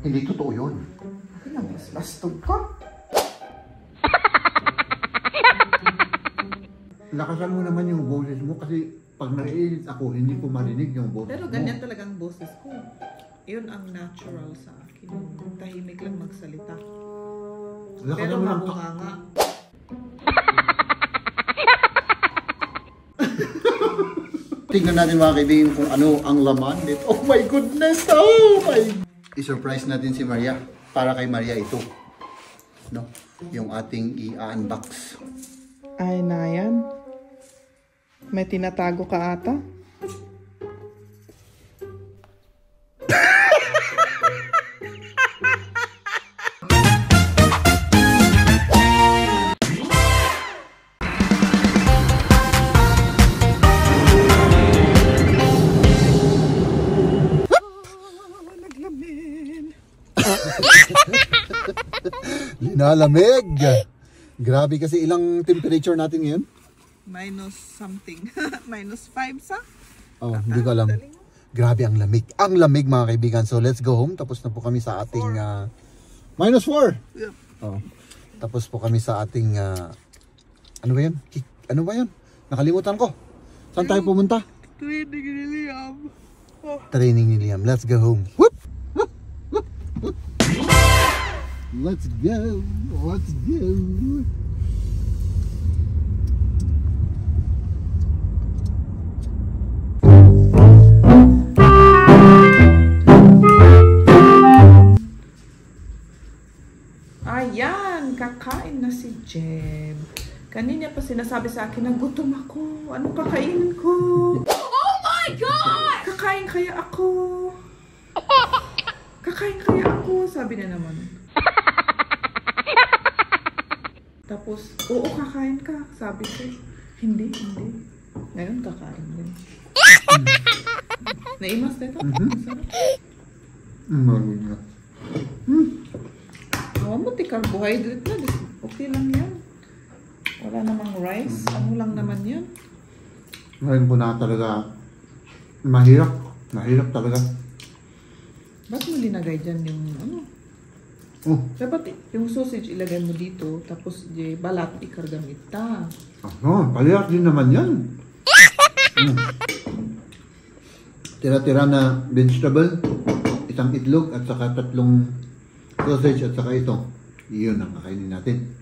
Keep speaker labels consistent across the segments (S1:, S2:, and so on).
S1: Hindi totoo yun.
S2: Pinabas-bastog ka.
S1: Lakasan mo naman yung boses mo kasi pag naiinis ako, hindi ko marinig yung boses
S2: Pero
S1: mo.
S2: ganyan talagang boses ko. Yun ang natural sa akin. Yung tahimik lang magsalita.
S1: Lakasan
S2: Pero
S1: mo lang
S2: mabunganga.
S1: Tingnan natin mga kaibigan kung ano ang laman dito. Oh my goodness! Oh my... I-surprise natin si Maria. Para kay Maria ito. No? Yung ating i-unbox.
S2: Ay na yan. May tinatago ka ata?
S1: Linalamig! Grabe kasi ilang temperature natin ngayon?
S2: Minus something. Minus 5 sa?
S1: Oh, hindi ko alam. Grabe ang lamig. Ang lamig mga kaibigan. So let's go home. Tapos na po kami sa ating... minus 4!
S2: Yep.
S1: Oh. Tapos po kami sa ating... ano ba yan? Ano ba yan? Nakalimutan ko. Saan tayo pumunta?
S2: Training ni Liam. Oh.
S1: Training ni Liam. Let's go home. Whoop! Let's go. Let's go.
S2: Ayan, kakain na si Jem. Kanina pa sinasabi sa akin na gutom ako. Anong kakainin ko? Oh my God! Kakain kaya ako. Kakain kaya ako, sabi na naman. Tapos, oo, kakain ka. Sabi ko, hindi. Ngayon, kakain din. Naimas na ito? Masarap. Mamuti carbohydrate na. Okay lang yan. Wala namang rice. Ano lang naman yan?
S1: Ngayon po na talaga mahirap. Mahirap talaga.
S2: Ba't mo linagay dyan yung ano?
S1: Oh.
S2: Dapat yung sausage ilagay mo dito, tapos di balat ikargamit ta.
S1: Ano, palihat din naman yan. Tira-tira na vegetable, isang itlog at saka 3 sausage at saka ito. Iyon ang kakainin natin.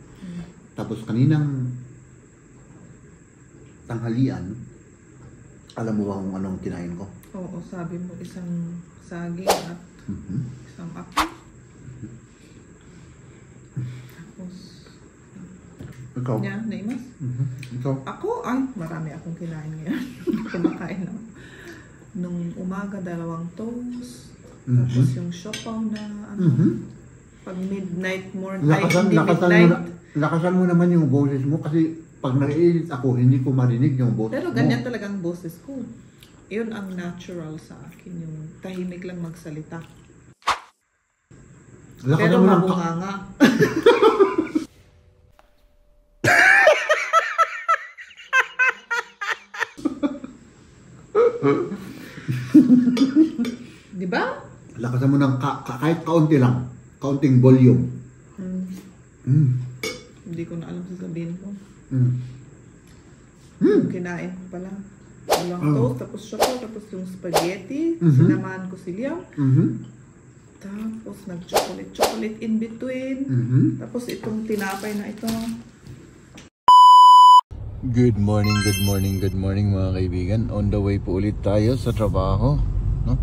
S1: Tapos kaninang tanghalian, alam mo ba kung anong kinain ko?
S2: Oo, sabi mo isang saging at isang apple. Tapos,
S1: Ikaw?
S2: yeah, naimas?
S1: Ikaw?
S2: Ako, ay, marami akong kinain ngayon. Kumakain ako. Nung umaga, 2 toast. Tapos yung siopaw na, ano, pag midnight morning,
S1: Lakasan mo naman yung boses mo kasi pag naiinis ako, hindi ko marinig yung boses
S2: pero
S1: mo.
S2: ganyan talagang boses ko. Yun ang natural sa akin, yung tahimik lang magsalita. Pero mabunganga. Di ba?
S1: Lakasan mo ng kahit kaunti lang. Kaunting volume.
S2: Hindi ko na alam sasabihin ko. Kinain ko pala. Walang toast, tapos siopaw, tapos yung spaghetti. Sinamahan ko si Liam. Tapos nag-chocolate in between. Tapos itong tinapay na ito.
S1: Good morning mga kaibigan. On the way po ulit tayo sa trabaho, no?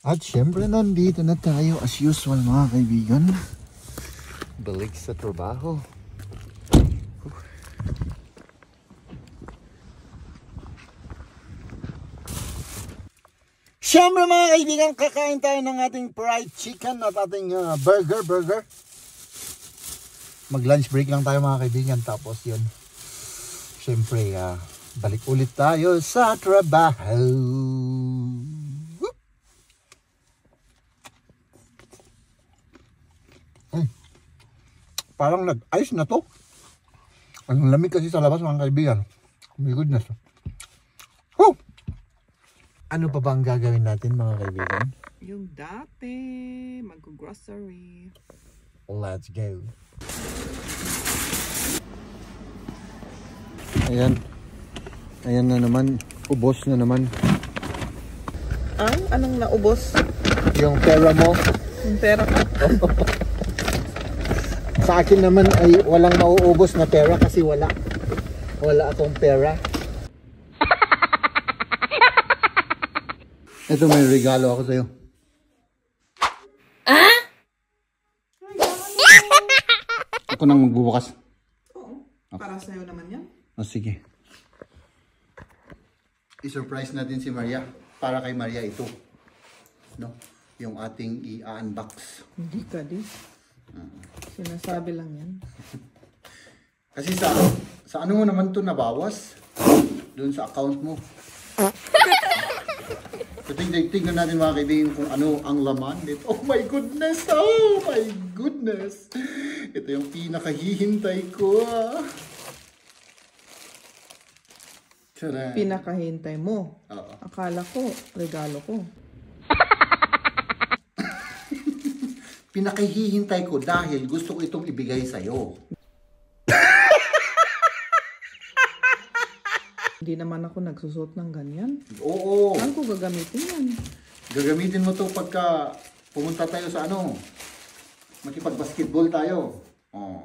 S1: At syempre nandito na tayo as usual mga kaibigan. Balik sa trabaho. Siyempre mga kaibigan, kakain tayo ng ating fried chicken at ating burger. Mag lunch break lang tayo mga kaibigan, tapos yun. Siyempre, balik ulit tayo sa trabaho. Parang nag-ice na to. Ang lamig kasi sa labas mga kaibigan. Oh my goodness. Oh! Ano pa ba ang gagawin natin mga kaibigan?
S2: Yung dati, mag-grocery.
S1: Let's go. Ayan. Ayan na naman. Ubos na naman.
S2: Anong naubos?
S1: Yung pera mo.
S2: Yung pera ko.
S1: Sa akin naman ay walang mauubos na pera kasi wala akong pera. Ito, may regalo ako sa'yo. Ako nang magbubukas.
S2: Oo. Para sa'yo naman yan.
S1: O sige. I-surprise natin si Maria. Para kay Maria ito. No? Yung ating i-unbox.
S2: Hindi ka di. Sinasabi lang yan.
S1: Kasi sa ano mo naman to nabawas? Doon sa account mo. So, tignan natin mga kaibigan kung ano ang laman nito. Oh my goodness! Oh my goodness! Ito yung pinakahihintay ko. Tara.
S2: Pinakahintay mo.
S1: Oo.
S2: Akala ko, regalo ko.
S1: Pinakahihintay ko dahil gusto ko itong ibigay sa'yo.
S2: Hindi naman ako nagsusot ng ganyan.
S1: Oo.
S2: Saan ko gagamitin yan?
S1: Gagamitin mo to pagka pumunta tayo sa ano, makipag-basketball tayo. Oh.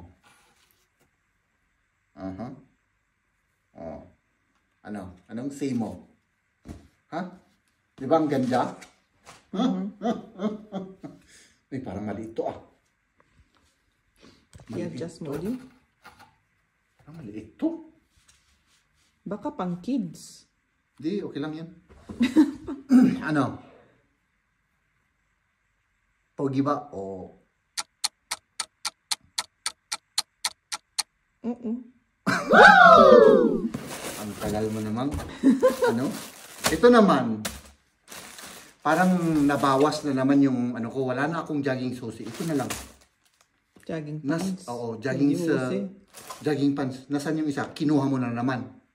S1: Aha. Oh. Ano? Anong say mo? Ha? Di ba ang ganda? Ha? Ay, parang maliit to ah.
S2: I-adjust mo din.
S1: Parang maliit to.
S2: Baka pang kids.
S1: Di, okay lang yan. Ano? Pogi ba? O...
S2: Oo.
S1: Ang tagal mo naman. Ano? Ito naman, parang nabawas na naman yung ano ko. Wala na akong jogging susi. Ito na lang.
S2: Jogging pants.
S1: Oo, jogging sa... Jogging pants. Nasaan yung isa? Kinuha mo na naman.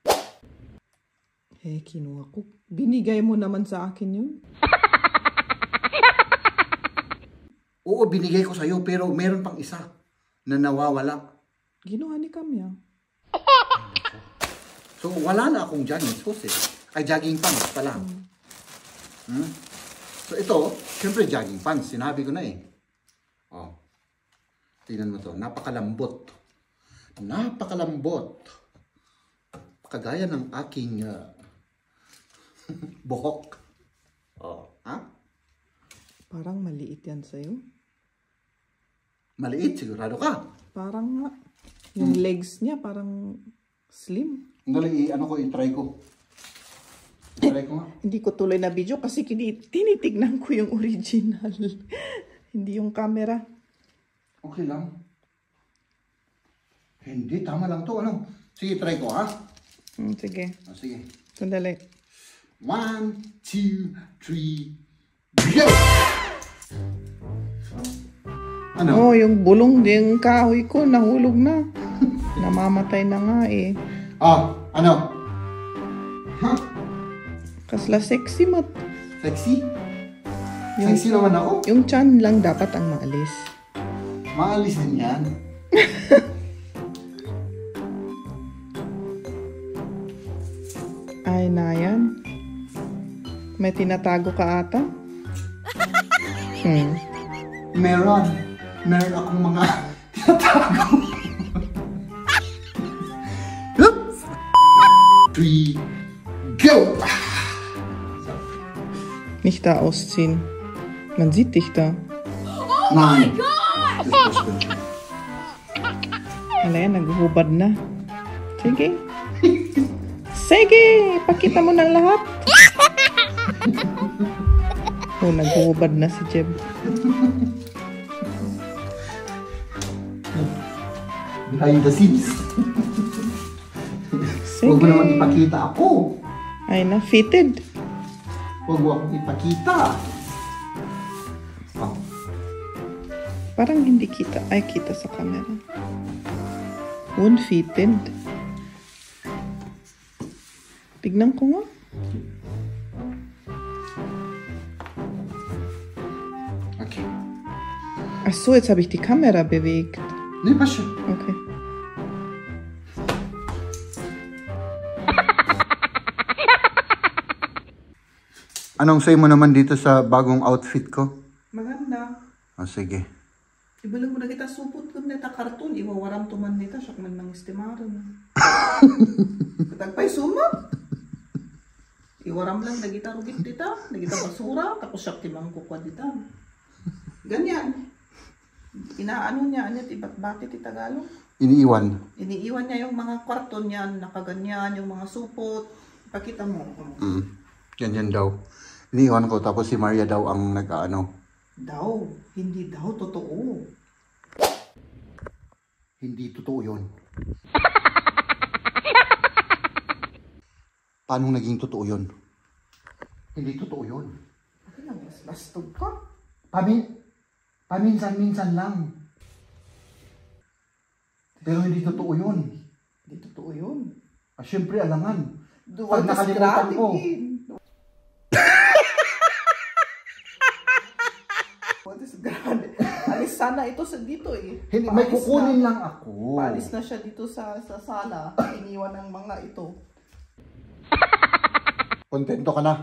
S2: Kinuha ko. Binigay mo naman sa akin yun.
S1: Oo, binigay ko sa'yo pero meron pang isa na nawawala.
S2: Ginawa ni Kamya.
S1: So, wala na akong jogging susi. Ay, jogging pants pala. So, ito, syempre jogging pants. Sinabi ko na eh. Oh. Tingnan mo to. Napakalambot. Napakalambot. Kagaya ng aking buhok. Oh, ha?
S2: Parang maliit yan sa'yo.
S1: Maliit, sigurado ka.
S2: Parang nga. Yung legs niya parang slim.
S1: Dali, ano ko, i-try ko. I-try ko nga.
S2: Hindi ko tuloy na video kasi tinitignan ko yung original. Hindi yung camera.
S1: Okay lang. Hindi, tama lang to. Ano? Sige, try ko, ha?
S2: Sige.
S1: Oh, sige.
S2: Sandali.
S1: 1, 2, 3, go! Ano?
S2: Oh, yung bulong din kahoy ko, nahulog na. Namamatay na nga eh.
S1: Ah, ano? Huh?
S2: Kasla sexy mat.
S1: Sexy?
S2: Yung,
S1: Sexy naman ako.
S2: yung chan lang dapat ang maalis.
S1: Maalis din yan.
S2: Ay na yan. May tinatago ka ata?
S1: Meron akong mga tinatago. 3, go!
S2: Nicht da ausziehen. Man sieht dich da.
S1: Oh my God!
S2: Wala yan, naghuhubad na. Sige. Sige! Pakita mo ng lahat. Oh, naghuhubad na si Jeb.
S1: Behind the scenes. Huwag mo naman ipakita ako.
S2: Ay na, fitted.
S1: Huwag mo akong ipakita. Oh.
S2: Parang hindi kita. Ay, kita sa camera. Unfitted. Tignan ko nga.
S1: Okay.
S2: Ach so, jetzt habe ich die Kamera bewegt.
S1: Nee, passt schon.
S2: Okay.
S1: Anong say mo naman dito sa bagong outfit ko?
S2: Maganda.
S1: O, sige.
S2: Ibalang mo na kita supot ko nita karton. Iwawaram tuman nita. Siyak man ng istimaran. Katagpay sumat. Iwaram lang nagita rugit dita. Nagita basura. Tapos siyak timang kukwa dita. Ganyan. Inaano niya. Anit iba't bakit Tagalog?
S1: Iniiwan.
S2: Iniiwan niya yung mga karton niyan. Nakaganyan. Yung mga supot. Pakita mo.
S1: Ganyan daw. Iniiwan ko tapos si Maria daw ang nag-ano.
S2: Daw. Hindi daw. Totoo.
S1: Hindi totoo yun. Paano naging totoo yun? Hindi totoo yun.
S2: Bakit lang mas bastog ka?
S1: Paminsan-minsan lang. Pero hindi totoo yun.
S2: Hindi totoo yun.
S1: Ah, syempre, alangan.
S2: Pag
S1: nakalimutan ko.
S2: What is grabe? Alis sana ito sa dito eh.
S1: Hindi, may
S2: Paalis
S1: kukunin
S2: na.
S1: lang ako.
S2: Paalis na siya dito sa sala. Iniwan ng mga ito.
S1: Kontento ka na?